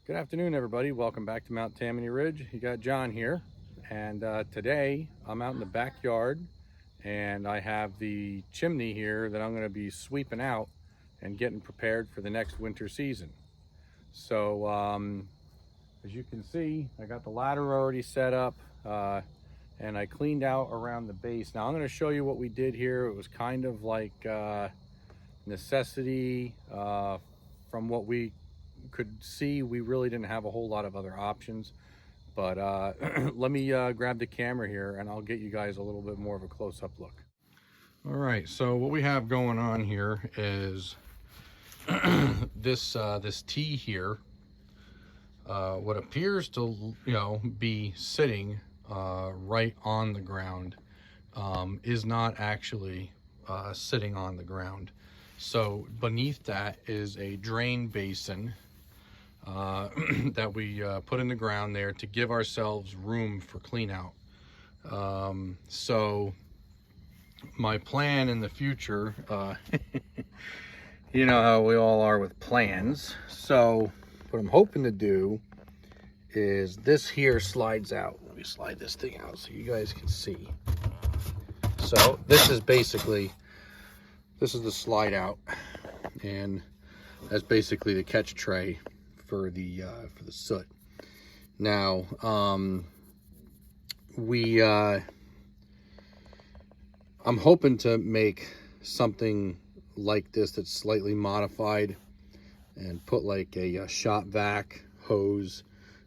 Good afternoon, everybody. Welcome back to Mount Tammany Ridge. You got John here, and today I'm out in the backyard, and I have the chimney here that I'm going to be sweeping out and getting prepared for the next winter season. So, as you can see, I got the ladder already set up, and I cleaned out around the base. Now I'm going to show you what we did here. It was kind of like necessity from what we could see. We really didn't have a whole lot of other options, but let me grab the camera here and I'll get you guys a little bit more of a close-up look. All right, so what we have going on here is this T here, what appears to be sitting right on the ground is not actually sitting on the ground. So beneath that is a drain basin that we put in the ground there to give ourselves room for clean out. So my plan in the future, you know how we all are with plans. So what I'm hoping to do is this here slides out. Let me slide this thing out so you guys can see. So this is basically, this is the slide out, and that's basically the catch tray for the soot. Now I'm hoping to make something like this that's slightly modified and put like a shop vac hose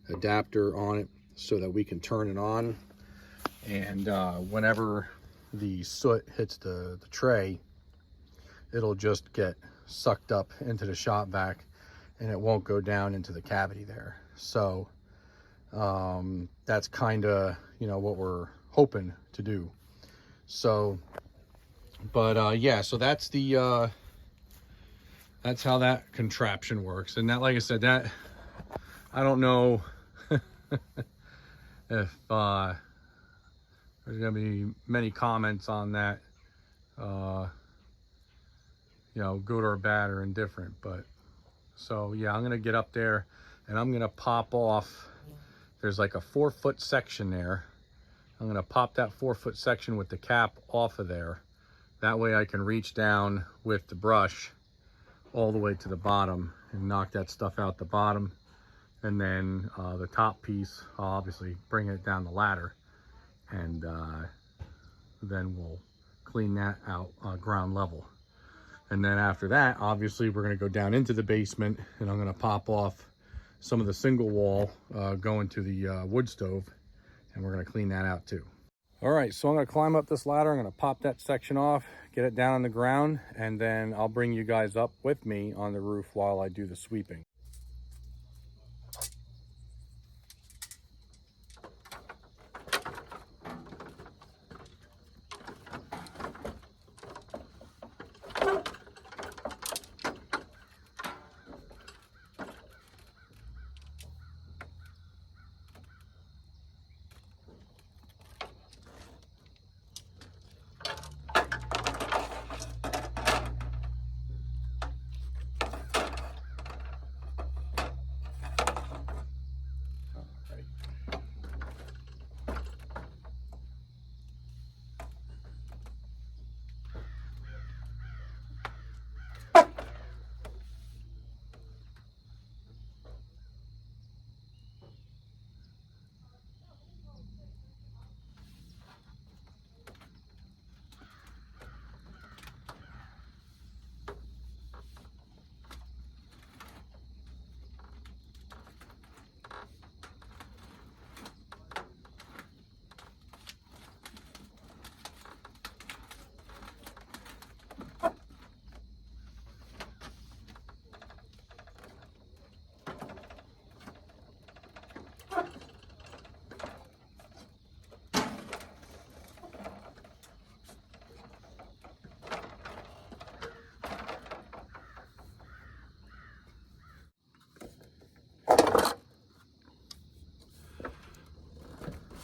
adapter on it so that we can turn it on, and whenever the soot hits the tray, it'll just get sucked up into the shop vac and it won't go down into the cavity there. So that's kind of, you know, what we're hoping to do. So, but yeah, so that's the that's how that contraption works. And that, like I said, that I don't know if there's gonna be many comments on that, you know, good or bad or indifferent. But so yeah, I'm gonna get up there and I'm gonna pop off. There's like a 4-foot section there. I'm gonna pop that 4-foot section with the cap off of there. That way I can reach down with the brush all the way to the bottom and knock that stuff out the bottom. And then the top piece, I'll obviously bring it down the ladder, and then we'll clean that out ground level. And then after that, obviously we're gonna go down into the basement, and I'm gonna pop off some of the single wall going to the wood stove, and we're gonna clean that out too. All right, so I'm gonna climb up this ladder. I'm gonna pop that section off, get it down on the ground, and then I'll bring you guys up with me on the roof while I do the sweeping.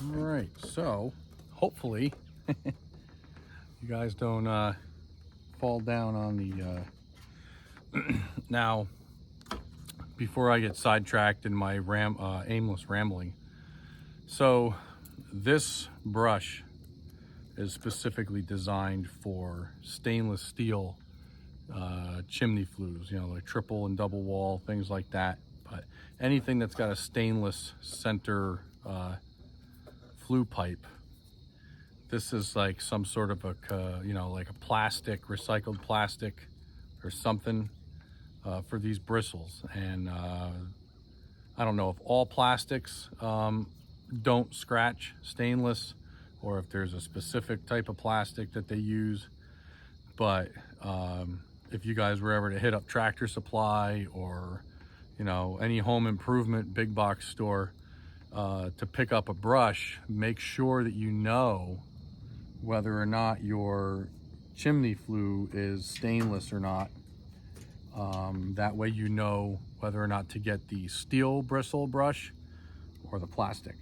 All right, so hopefully you guys don't fall down on the now before I get sidetracked in my aimless rambling. So this brush is specifically designed for stainless steel chimney flues, you know, like triple and double wall, things like that. But anything that's got a stainless center flue pipe, this is like some sort of a, you know, like a plastic, recycled plastic or something for these bristles. And I don't know if all plastics don't scratch stainless, or if there's a specific type of plastic that they use. But if you guys were ever to hit up Tractor Supply or, you know, any home improvement big box store to pick up a brush, make sure that you know whether or not your chimney flue is stainless or not. That way you know whether or not to get the steel bristle brush or the plastic.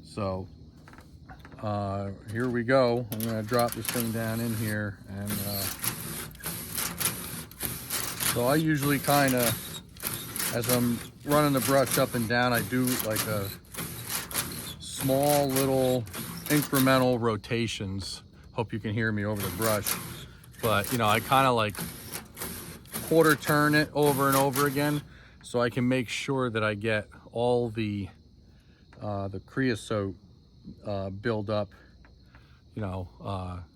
So here we go. I'm gonna drop this thing down in here, and so I usually kind of, as I'm running the brush up and down, I do like a small little incremental rotations. Hope you can hear me over the brush, but you know, I kind of like quarter turn it over and over again so I can make sure that I get all the creosote build up, you know,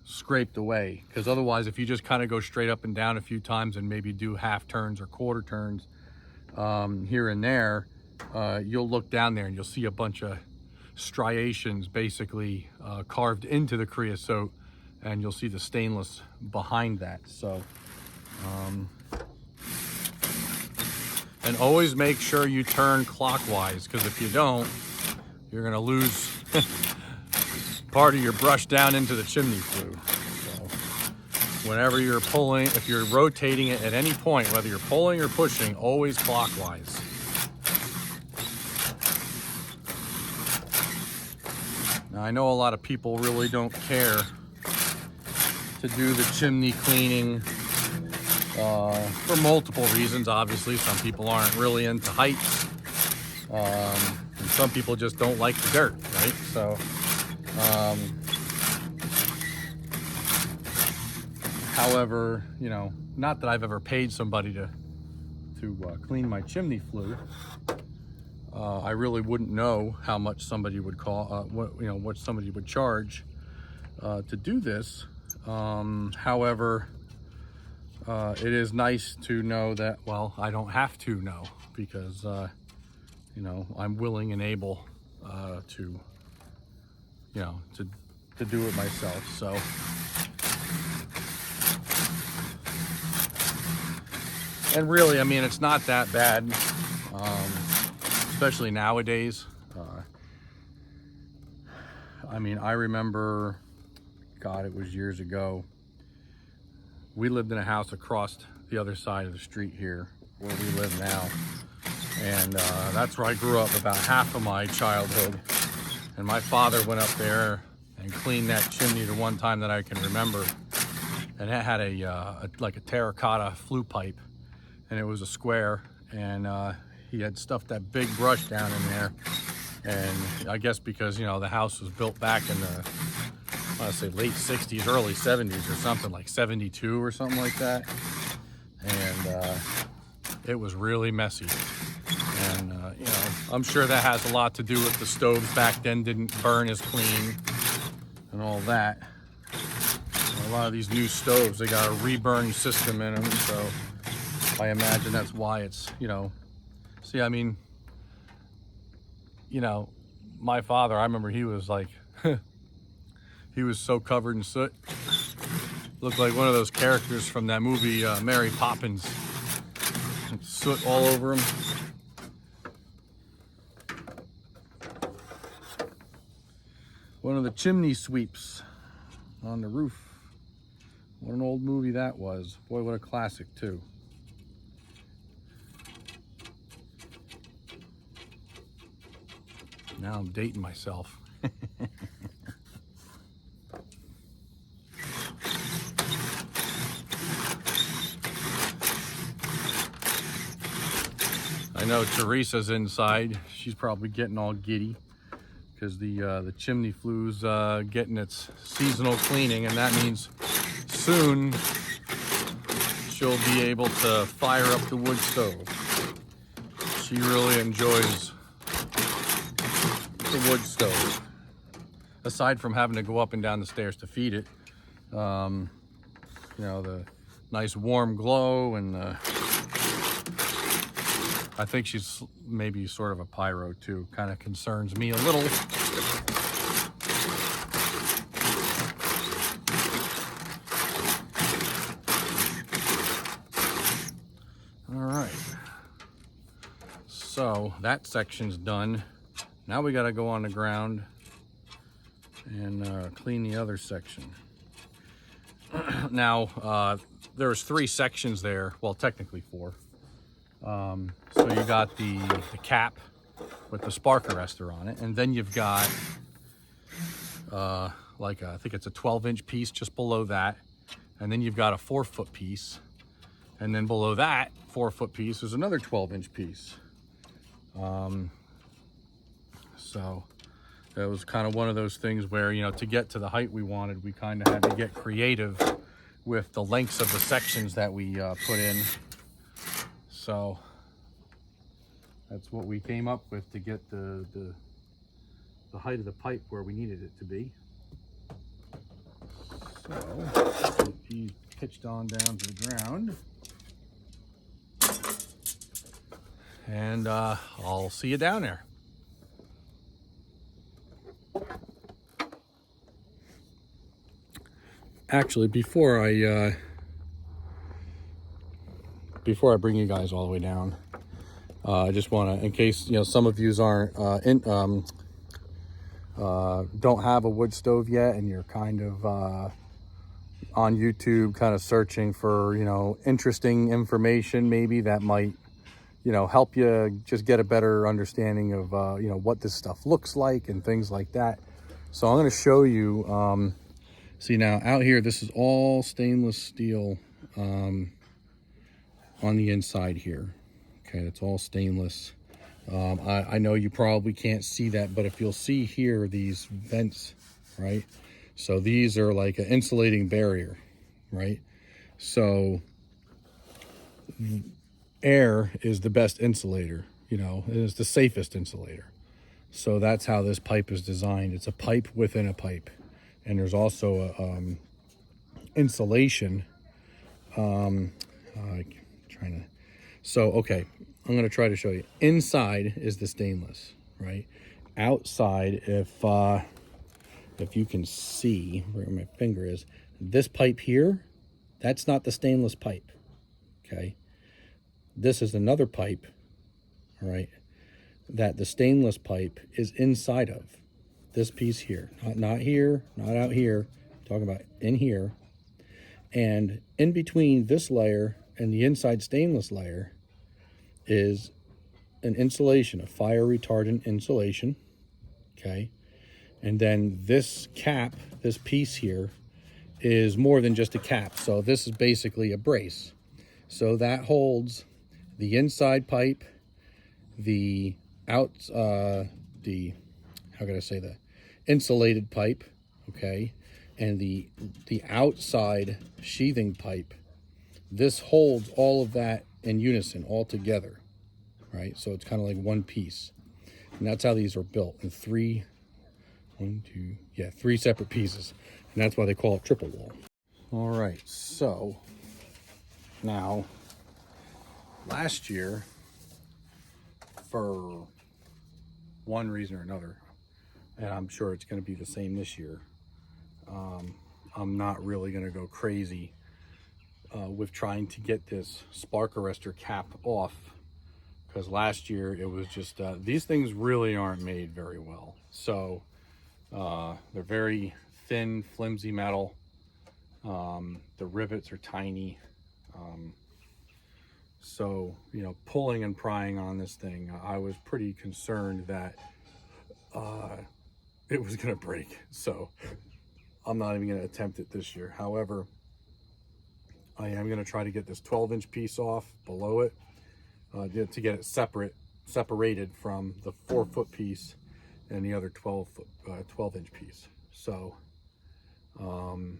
scraped away. Because otherwise, if you just kind of go straight up and down a few times and maybe do half turns or quarter turns here and there, you'll look down there and you'll see a bunch of striations basically carved into the creosote, and you'll see the stainless behind that. So and always make sure you turn clockwise, because if you don't, you're gonna lose part of your brush down into the chimney flue. So whenever you're pulling, if you're rotating it at any point, whether you're pulling or pushing, always clockwise. Now I know a lot of people really don't care to do the chimney cleaning for multiple reasons. Obviously, some people aren't really into heights, and some people just don't like the dirt, right? So however, you know, not that I've ever paid somebody to clean my chimney flue. I really wouldn't know how much somebody would what somebody would charge to do this. However, it is nice to know that, well, I don't have to know, because you know, I'm willing and able to, you know, to do it myself. So and really, I mean, it's not that bad, especially nowadays. I mean, I remember, God, it was years ago. We lived in a house across the other side of the street here, where we live now. And that's where I grew up about half of my childhood. And my father went up there and cleaned that chimney the one time that I can remember. And it had like a terracotta flue pipe, and it was a square. And he had stuffed that big brush down in there. And I guess because, you know, the house was built back in the, I want to say late 60s, early 70s or something, like 72 or something like that. And it was really messy. And, you know, I'm sure that has a lot to do with the stoves back then didn't burn as clean and all that. A lot of these new stoves, they got a reburn system in them. So I imagine that's why it's, you know, see, I mean, you know, my father, I remember he was like, he was so covered in soot. Looked like one of those characters from that movie, Mary Poppins. Soot all over him. One of the chimney sweeps on the roof. What an old movie that was. Boy, what a classic too. Now I'm dating myself. I know Teresa's inside. She's probably getting all giddy because the chimney flue's getting its seasonal cleaning, and that means soon she'll be able to fire up the wood stove. She really enjoys the wood stove. Aside from having to go up and down the stairs to feed it, you know, the nice warm glow, and I think she's maybe sort of a pyro too. Kind of concerns me a little. All right, so that section's done. Now we got to go on the ground and clean the other section. Now, there's 3 sections there. Well, technically 4. So you got the cap with the spark arrestor on it, and then you've got like I think it's a 12-inch piece just below that, and then you've got a 4-foot piece, and then below that 4-foot piece is another 12-inch piece. So it was kind of one of those things where, you know, to get to the height we wanted, we kind of had to get creative with the lengths of the sections that we put in. So that's what we came up with to get the height of the pipe where we needed it to be. So he's pitched on down to the ground. And I'll see you down there. Actually, before I bring you guys all the way down, I just want to, in case, you know, some of yous aren't don't have a wood stove yet, and you're kind of on YouTube kind of searching for, you know, interesting information maybe that might, you know, help you just get a better understanding of you know, what this stuff looks like and things like that. So I'm going to show you. See, now out here, this is all stainless steel on the inside here. Okay, it's all stainless. I know you probably can't see that, but if you'll see here, these vents, right? So these are like an insulating barrier, right? So air is the best insulator, you know, it is the safest insulator. So that's how this pipe is designed. It's a pipe within a pipe. And there's also a insulation. Okay, I'm gonna try to show you. Inside is the stainless, right? Outside, if you can see where my finger is, this pipe here, that's not the stainless pipe. Okay, this is another pipe, all right, that the stainless pipe is inside of. This piece here, not here, not out here, I'm talking about in here. And in between this layer and the inside stainless layer is an insulation, a fire retardant insulation, okay? And then this cap, this piece here, is more than just a cap. So this is basically a brace. So that holds the inside pipe, the how can I say that? Insulated pipe, okay, and the outside sheathing pipe. This holds all of that in unison, all together, right? So it's kind of like one piece, and that's how these are built in three separate pieces, and that's why they call it triple wall. All right, so now last year, for one reason or another, and I'm sure it's going to be the same this year, I'm not really going to go crazy with trying to get this spark arrestor cap off, because last year it was just these things really aren't made very well. So they're very thin, flimsy metal. The rivets are tiny. So, you know, pulling and prying on this thing, I was pretty concerned that it was going to break. So I'm not even going to attempt it this year. However, I am going to try to get this 12-inch piece off below it. to get it separated from the 4-foot piece and the other 12-inch piece. So I'm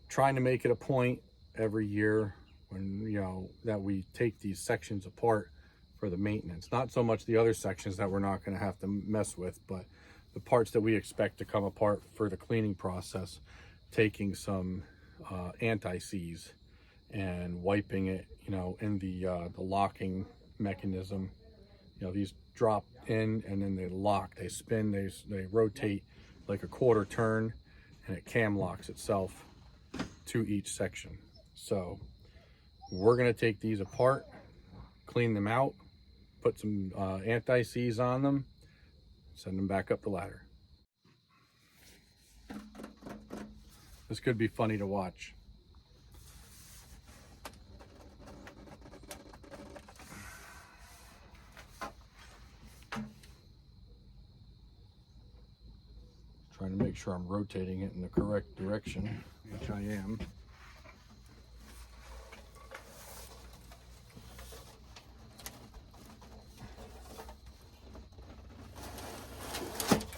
trying to make it a point every year when, you know, that we take these sections apart for the maintenance. Not so much the other sections that we're not going to have to mess with, but the parts that we expect to come apart for the cleaning process, taking some anti-seize and wiping it, you know, in the locking mechanism. You know, these drop in and then they lock, they spin, they rotate like a quarter turn, and it cam locks itself to each section. So we're going to take these apart, clean them out, put some anti-seize on them, send them back up the ladder. This could be funny to watch. Trying to make sure I'm rotating it in the correct direction, which I am.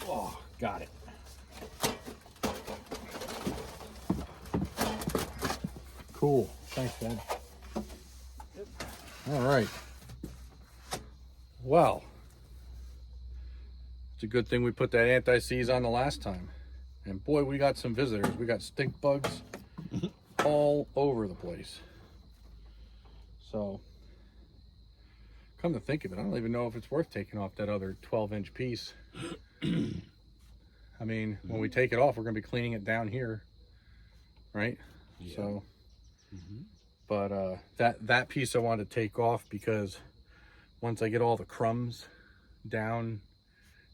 Oh, got it. Cool. Thanks, Dad. All right. Well, it's a good thing we put that anti-seize on the last time. And boy, we got some visitors. We got stink bugs all over the place. So, come to think of it, I don't even know if it's worth taking off that other 12-inch piece. I mean, when we take it off, we're going to be cleaning it down here, right? Yeah. So, but that piece I wanted to take off because once I get all the crumbs down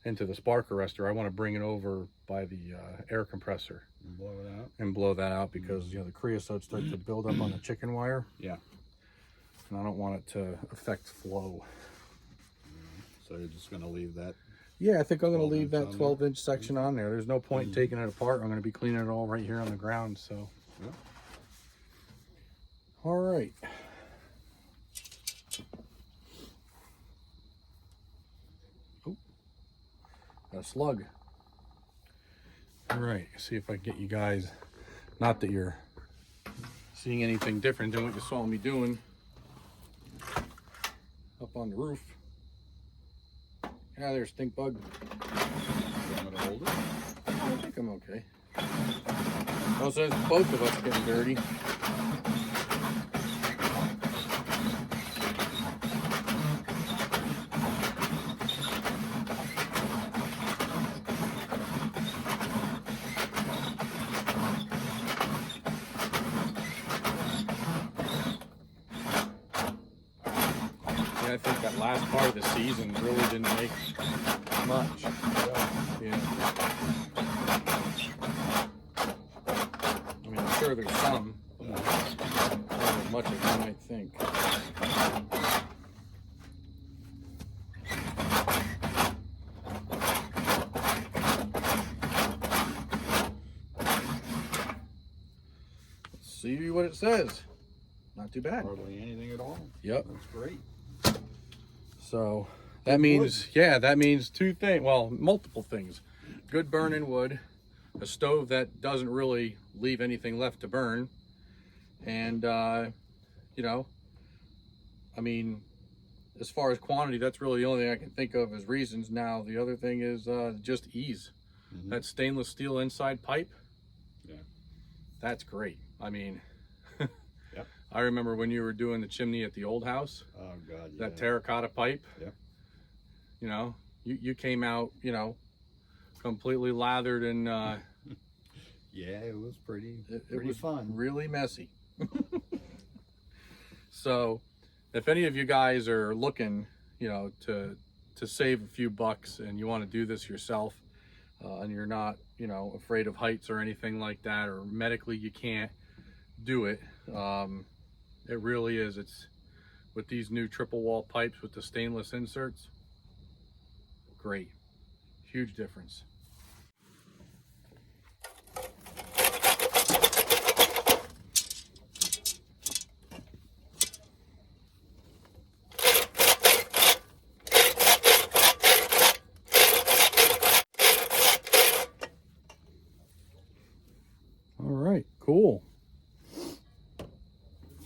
into the spark arrestor, I want to bring it over by the air compressor and blow it out. And blow that out because you know the creosote starts to build up on the chicken wire. Yeah. And I don't want it to affect flow. So you're just going to leave that? Yeah, I think I'm going to leave that 12-inch section on there. There's no point in taking it apart. I'm going to be cleaning it all right here on the ground. So. Yeah. All right. Oh, got a slug. All right, see if I can get you guys, not that you're seeing anything different than what you saw me doing up on the roof. Yeah, there's stink bug. I'm going to hold it. I think I'm okay. Also, it's both of us getting dirty. I think that last part of the season really didn't make much. Yeah. I mean, I'm sure there's some, but not as much as you might think. Let's see what it says. Not too bad. Hardly anything at all. Yep. That's great. So that means, yeah, that means two things. Well, multiple things. Good burning wood, a stove that doesn't really leave anything left to burn. And, you know, I mean, as far as quantity, that's really the only thing I can think of as reasons. Now, the other thing is just ease. That stainless steel inside pipe, yeah, that's great. I mean, yep. I remember when you were doing the chimney at the old house. Oh God, yeah. That terracotta pipe. Yep. You know, you came out, you know, completely lathered and yeah, it was pretty was fun. Really messy. So, if any of you guys are looking, you know, to save a few bucks and you want to do this yourself, and you're not, you know, afraid of heights or anything like that, or medically you can't do it, it really is. It's with these new triple wall pipes with the stainless inserts, great, huge difference. Cool.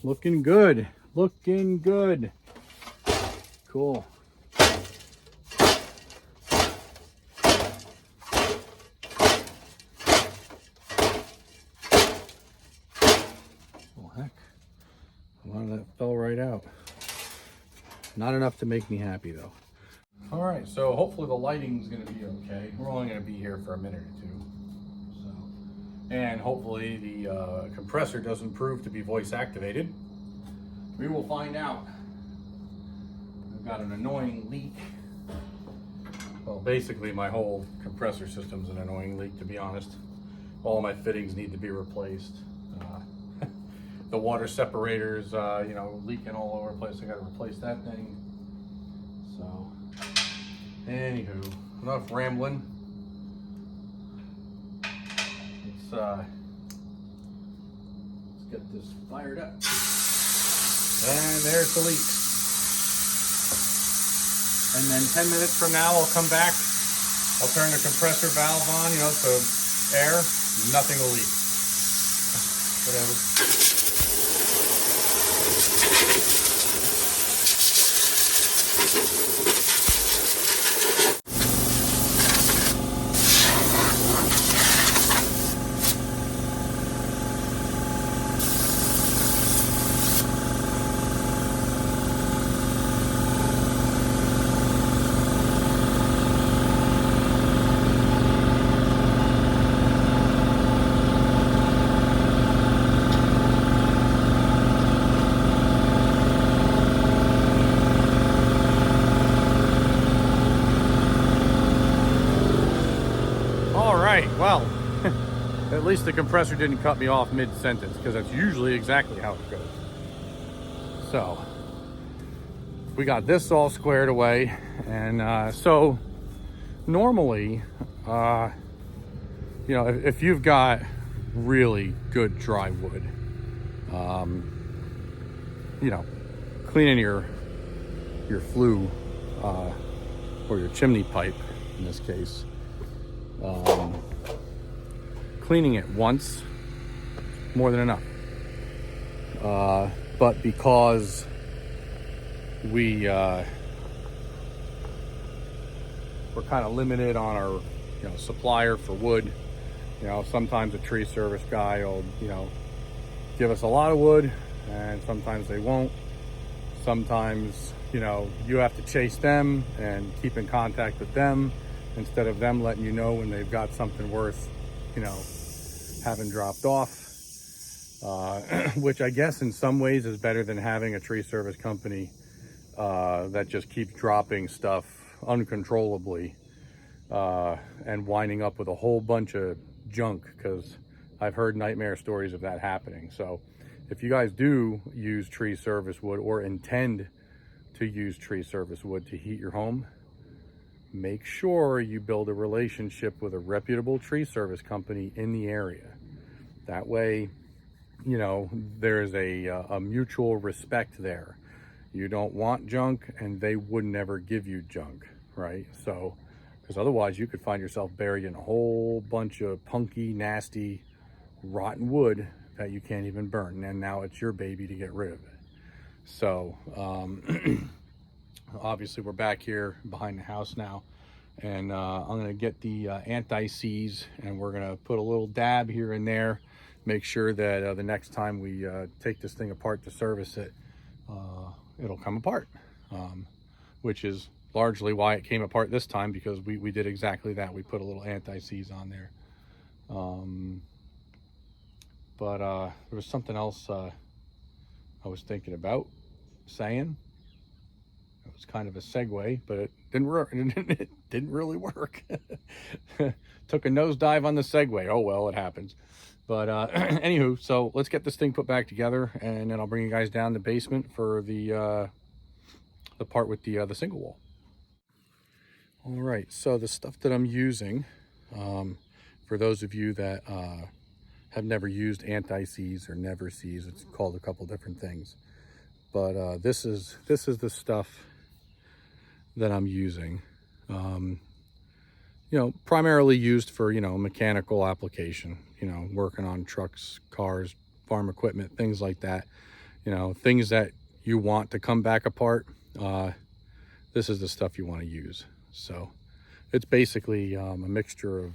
Looking good. Looking good. Cool. Oh, heck. A lot of that fell right out. Not enough to make me happy, though. All right, so hopefully the lighting's gonna be okay. We're only gonna be here for a minute or two. So, and hopefully the compressor doesn't prove to be voice activated. We will find out. I've got an annoying leak. Well, basically my whole compressor system's an annoying leak, to be honest. All my fittings need to be replaced. The water separators, you know, leaking all over the place. I gotta replace that thing. So, anywho, enough rambling. Let's get this fired up. And there's the leak. And then 10 minutes from now, I'll come back. I'll turn the compressor valve on, you know, so air, nothing will leak. Whatever. Well, at least the compressor didn't cut me off mid-sentence, because that's usually exactly how it goes. So, we got this all squared away, and so normally, you know, if you've got really good dry wood, you know, cleaning your flue or your chimney pipe in this case, cleaning it once, more than enough. But because we're kind of limited on our, you know, supplier for wood, you know, sometimes a tree service guy will, you know, give us a lot of wood, and sometimes they won't. Sometimes, you know, you have to chase them and keep in contact with them instead of them letting you know when they've got something worth, you know, having dropped off, which I guess in some ways is better than having a tree service company that just keeps dropping stuff uncontrollably and winding up with a whole bunch of junk, because I've heard nightmare stories of that happening. So if you guys do use tree service wood or intend to use tree service wood to heat your home, make sure you build a relationship with a reputable tree service company in the area. That way, you know, there's a mutual respect there. You don't want junk, and they would never give you junk, right? So, because otherwise you could find yourself buried in a whole bunch of punky, nasty, rotten wood that you can't even burn, and now it's your baby to get rid of it. So, obviously we're back here behind the house now, and I'm gonna get the anti-seize, and we're gonna put a little dab here and there, make sure that the next time we take this thing apart to service it, it'll come apart, which is largely why it came apart this time, because we did exactly that. We put a little anti-seize on there. But there was something else I was thinking about saying. It was kind of a segue, but it didn't really work. Took a nosedive on the segue. Oh well, it happens. But anywho, so let's get this thing put back together, and then I'll bring you guys down the basement for the part with the single wall. All right, so the stuff that I'm using, for those of you that have never used anti-seize or never seize, it's called a couple different things, but this is the stuff that I'm using. You know, primarily used for, you know, mechanical application, you know, working on trucks, cars, farm equipment, things like that. You know, things that you want to come back apart. This is the stuff you want to use. So it's basically a mixture of,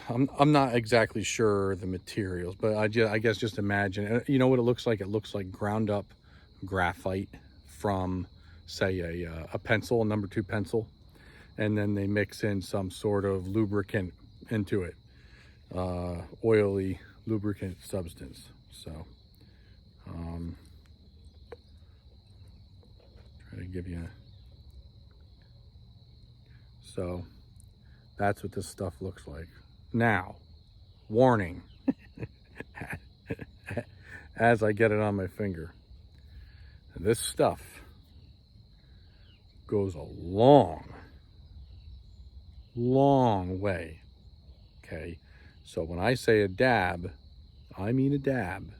I'm not exactly sure the materials, but I guess just imagine, you know what it looks like? It looks like ground up graphite from, say, a pencil, a number 2 pencil, and then they mix in some sort of lubricant into it, oily lubricant substance. So try to give you so that's what this stuff looks like. Now, warning, as I get it on my finger, this stuff goes a long way. Okay, so when I say a dab, I mean a dab,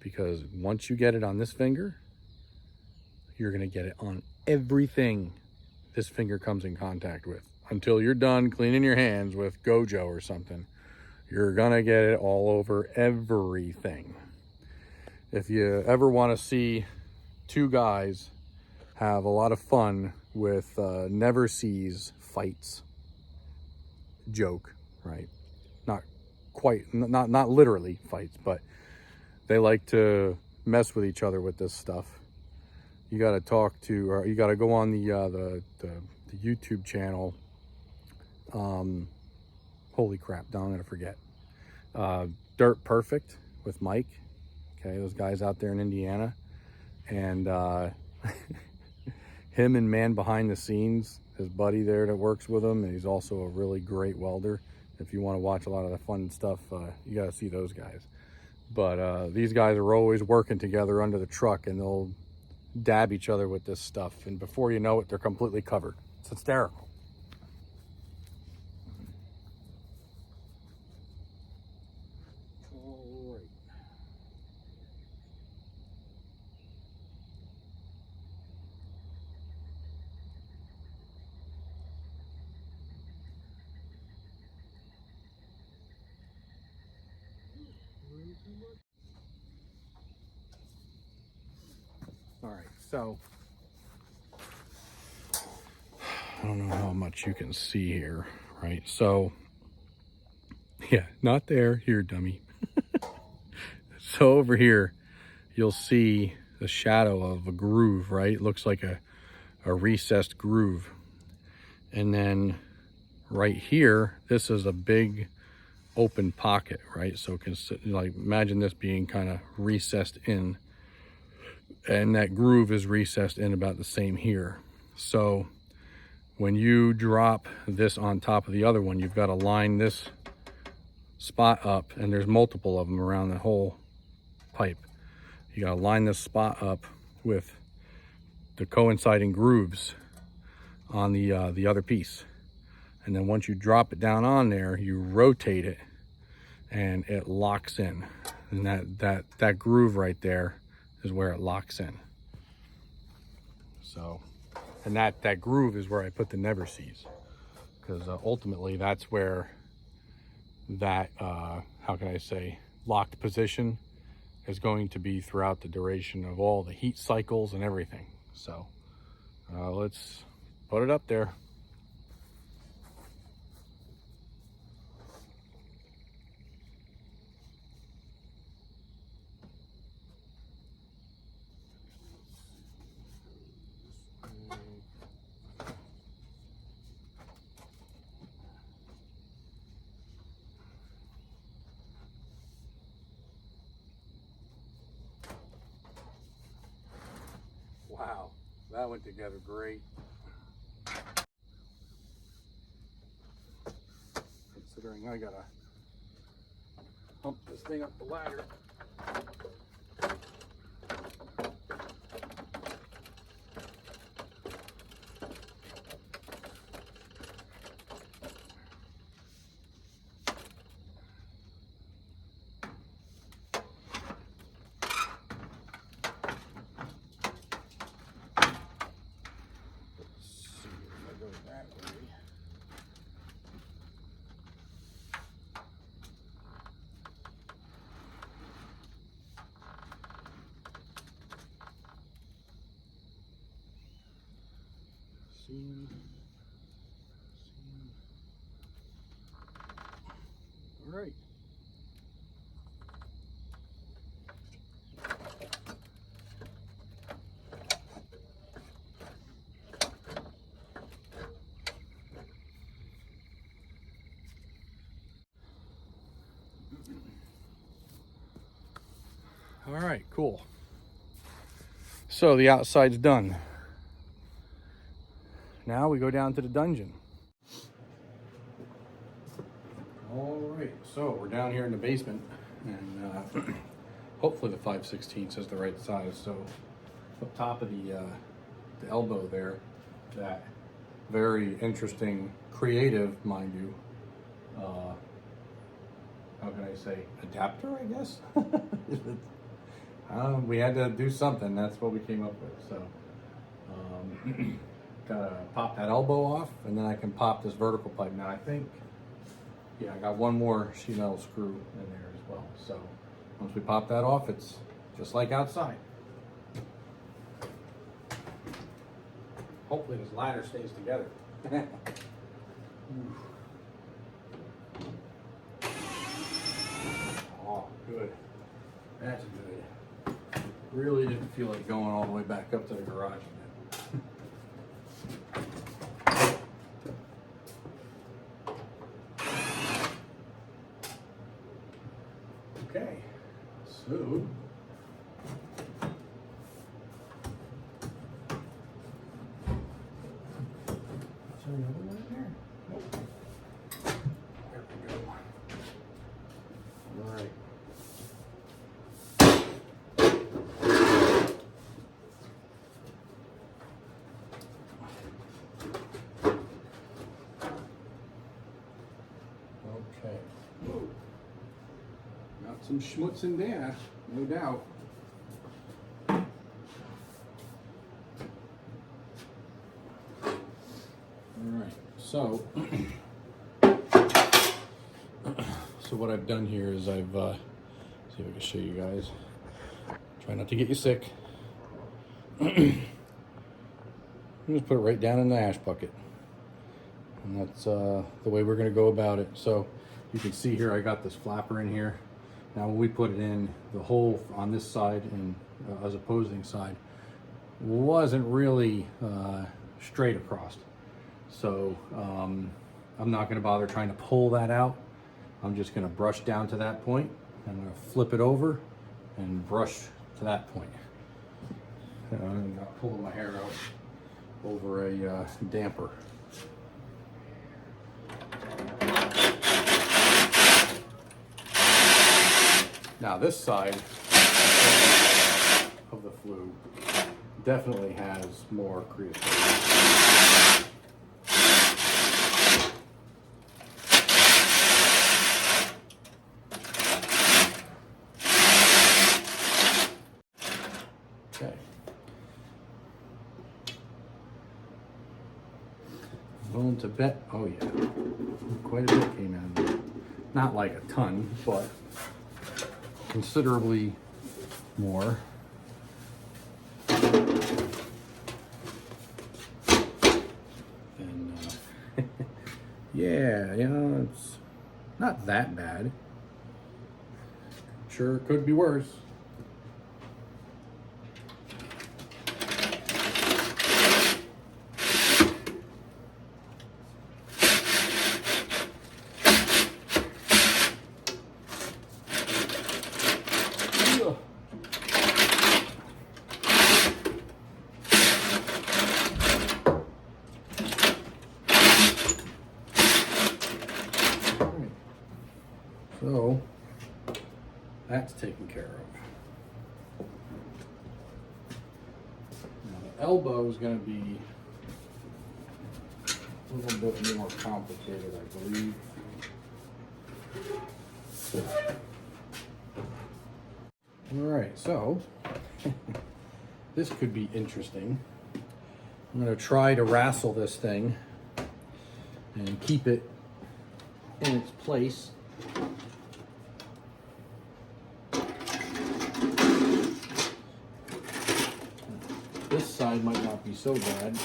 because once you get it on this finger, you're gonna get it on everything this finger comes in contact with. Until you're done cleaning your hands with Gojo or something, you're gonna get it all over everything. If you ever want to see 2 guys have a lot of fun with never sees fights, joke, right? Not quite, not literally fights, but they like to mess with each other with this stuff. You got to talk to, or you got to go on the YouTube channel. Holy crap, now I'm gonna forget. Dirt Perfect with Mike. Okay, those guys out there in Indiana, and him and man behind the scenes, his buddy there that works with him, and he's also a really great welder. If you want to watch a lot of the fun stuff, you got to see those guys. But these guys are always working together under the truck, and they'll dab each other with this stuff, and before you know it, they're completely covered. It's hysterical. All right, so I don't know how much you can see here, right? So yeah, not there, here, dummy. So over here, you'll see the shadow of a groove, right? It looks like a recessed groove. And then right here, this is a big open pocket, right? So like imagine this being kind of recessed in, and that groove is recessed in about the same here. So when you drop this on top of the other one, you've got to line this spot up, and there's multiple of them around the whole pipe. You got to line this spot up with the coinciding grooves on the other piece. And then once you drop it down on there, you rotate it and it locks in. And that groove right there is where it locks in. So, and that groove is where I put the never sees, because ultimately that's where that how can I say, locked position is going to be throughout the duration of all the heat cycles and everything. So let's put it up there. Wow, that went together great. Considering I gotta hump this thing up the ladder. See him. All right. All right, cool. So the outside's done. Now we go down to the dungeon. All right, so we're down here in the basement, and hopefully the 5/16 is the right size. So up top of the elbow there, that very interesting, creative, mind you. How can I say, adapter? I guess. We had to do something. That's what we came up with. So gotta pop that elbow off, and then I can pop this vertical pipe. Now I think, yeah, I got one more sheet metal screw in there as well. So once we pop that off, it's just like outside. Hopefully this ladder stays together. Oh, good. That's good. Really didn't feel like going all the way back up to the garage again. Okay, so is there another one in there? Nope. There we go. All right. Okay. Got some schmutz in there, no doubt. Alright, so what I've done here is I've see if I can show you guys. Try not to get you sick. I'm just put it right down in the ash bucket. And that's the way we're gonna go about it. So you can see here I got this flapper in here. Now when we put it in, the hole on this side and as opposing side wasn't really straight across. So I'm not gonna bother trying to pull that out. I'm just gonna brush down to that point. I'm gonna flip it over and brush to that point. I'm not pulling my hair out over a damper. Now this side of the flue definitely has more creosote. Okay. Willing to bet, oh yeah, quite a bit came out of there. Not like a ton, but considerably more. And yeah, you know, it's not that bad. Sure, it could be worse. So that's taken care of. Now the elbow is going to be a little bit more complicated, I believe. All right, so this could be interesting. I'm going to try to wrestle this thing and keep it in its place. This side might not be so bad.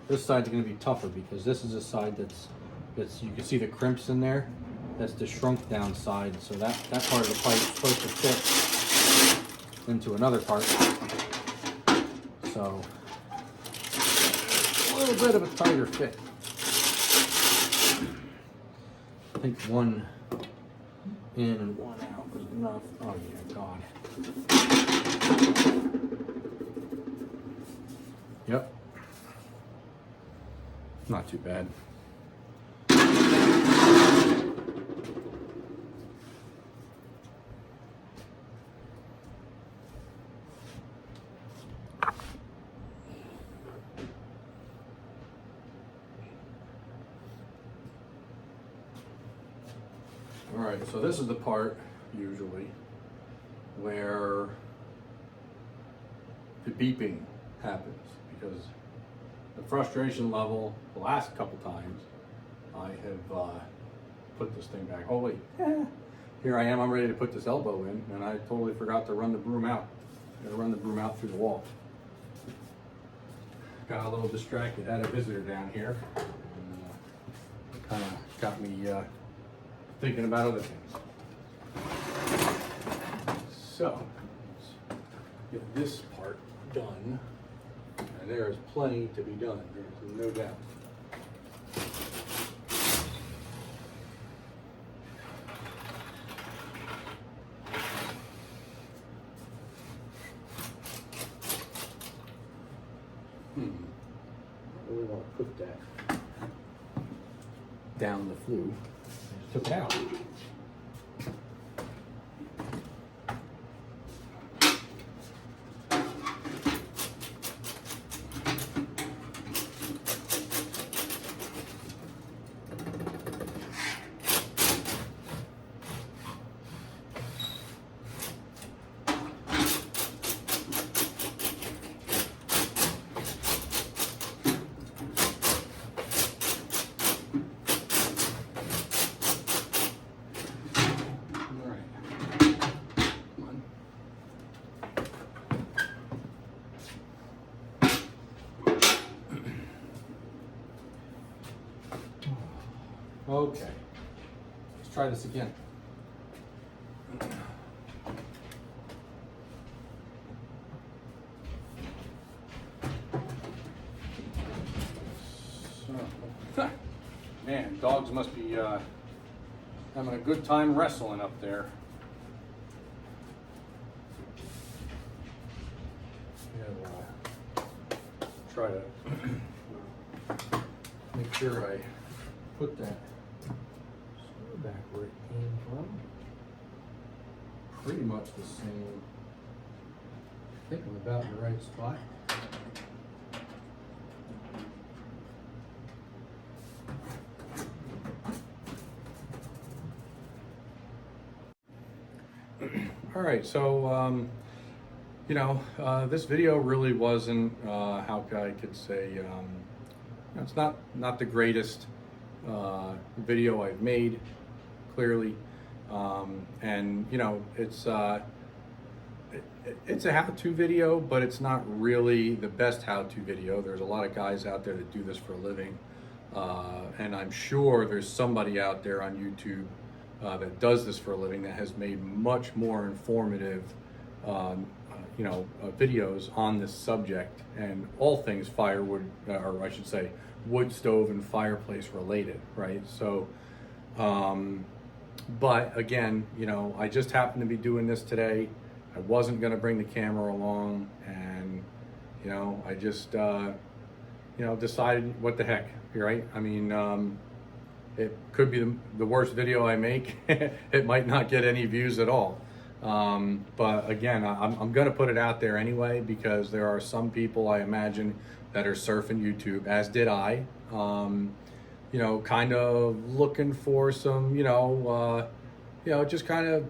This side's gonna be tougher because this is a side that's you can see the crimps in there. That's the shrunk down side. So that part of the pipe is supposed to fit into another part. So a little bit of a tighter fit. I think one in and one out was enough. Oh yeah, God. Yep. Not too bad. All right, so this is the part usually where the beeping happens, because the frustration level the last couple times I have put this thing back. Oh wait, here I am, I'm ready to put this elbow in, and I totally forgot to run the broom out. Gotta run the broom out through the wall. Got a little distracted, had a visitor down here, and kind of got me thinking about other things. So, let's get this part done. And there is plenty to be done, there's no doubt. I don't really want to put that down the flue. I just took it out. Okay, let's try this again. So, man, dogs must be having a good time wrestling up there. Yeah, try to make sure I put that back where it came from. Pretty much the same. I think I'm about in the right spot. All right, so you know, this video really wasn't how I could say it's not the greatest video I've made, clearly, and you know, it's a how-to video, but it's not really the best how-to video. There's a lot of guys out there that do this for a living, and I'm sure there's somebody out there on YouTube that does this for a living that has made much more informative you know, videos on this subject and all things firewood, or I should say wood stove and fireplace related, right? So but again, you know, I just happened to be doing this today. I wasn't going to bring the camera along, and you know, I just you know, decided what the heck, right? I mean, it could be the worst video I make. It might not get any views at all. But again, I'm going to put it out there anyway, because there are some people, I imagine, that are surfing YouTube, as did I, you know, kind of looking for some, you know, just kind of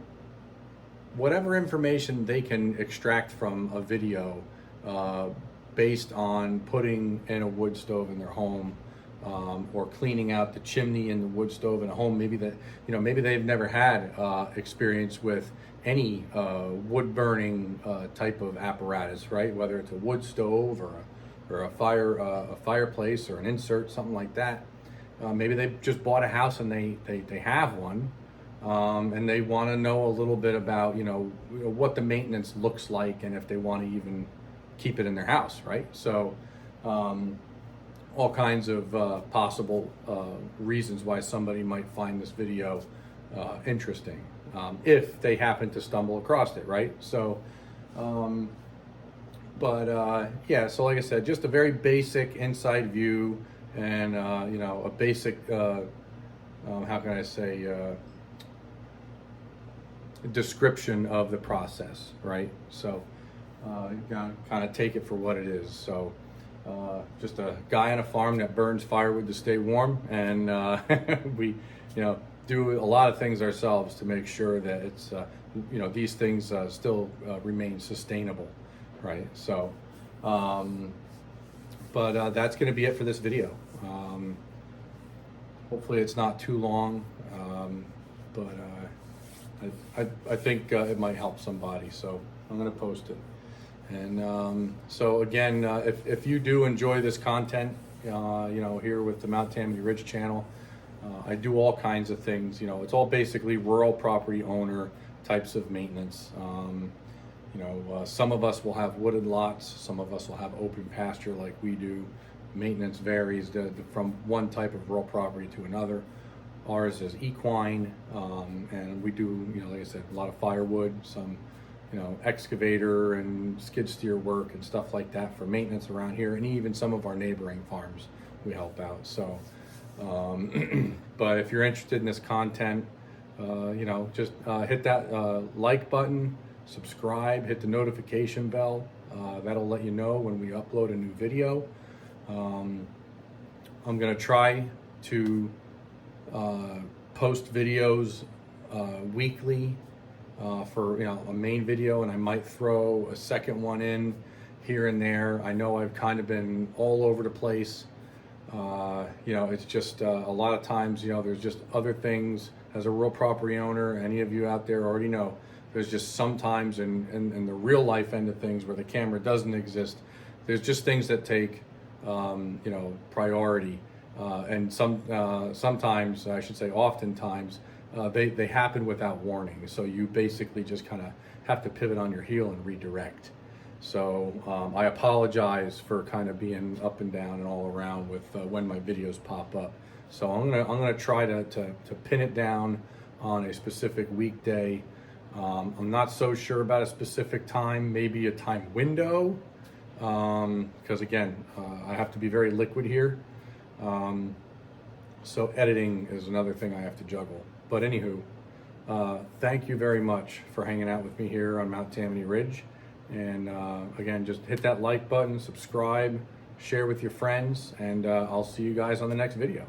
whatever information they can extract from a video, based on putting in a wood stove in their home, or cleaning out the chimney in the wood stove in a home. Maybe that, you know, maybe they've never had experience with any wood burning type of apparatus, right? Whether it's a wood stove or or a fireplace or an insert, something like that. Maybe they just bought a house and they have one, and they want to know a little bit about what the maintenance looks like, and if they want to even keep it in their house, right? So all kinds of possible reasons why somebody might find this video interesting, if they happen to stumble across it, right? So yeah, so like I said, just a very basic inside view, and a basic how can I say, description of the process, right? So you gotta kind of take it for what it is. So just a guy on a farm that burns firewood to stay warm, and we do a lot of things ourselves to make sure that it's these things still remain sustainable, right? So that's going to be it for this video. Hopefully it's not too long, but I think it might help somebody, so I'm going to post it. And so again, if you do enjoy this content, here with the Mount Tammany Ridge channel, I do all kinds of things. It's all basically rural property owner types of maintenance. Some of us will have wooded lots, some of us will have open pasture like we do. Maintenance varies from one type of rural property to another. Ours is equine, and we do, like I said, a lot of firewood, some, excavator and skid steer work and stuff like that for maintenance around here, and even some of our neighboring farms we help out. So, but if you're interested in this content, just hit that like button, subscribe, hit the notification bell. That'll let you know when we upload a new video. I'm gonna try to post videos weekly for a main video, and I might throw a second one in here and there. I know I've kind of been all over the place. It's just a lot of times, there's just other things. As a real property owner, any of you out there already know, there's just sometimes in the real life end of things where the camera doesn't exist, there's just things that take priority, and sometimes, I should say oftentimes, they happen without warning. So you basically just kind of have to pivot on your heel and redirect. So I apologize for kind of being up and down and all around with when my videos pop up. So I'm gonna try to pin it down on a specific weekday. I'm not so sure about a specific time, maybe a time window, because again, I have to be very liquid here. So editing is another thing I have to juggle. But anywho, thank you very much for hanging out with me here on Mount Tammany Ridge. And again, just hit that like button, subscribe, share with your friends, and I'll see you guys on the next video.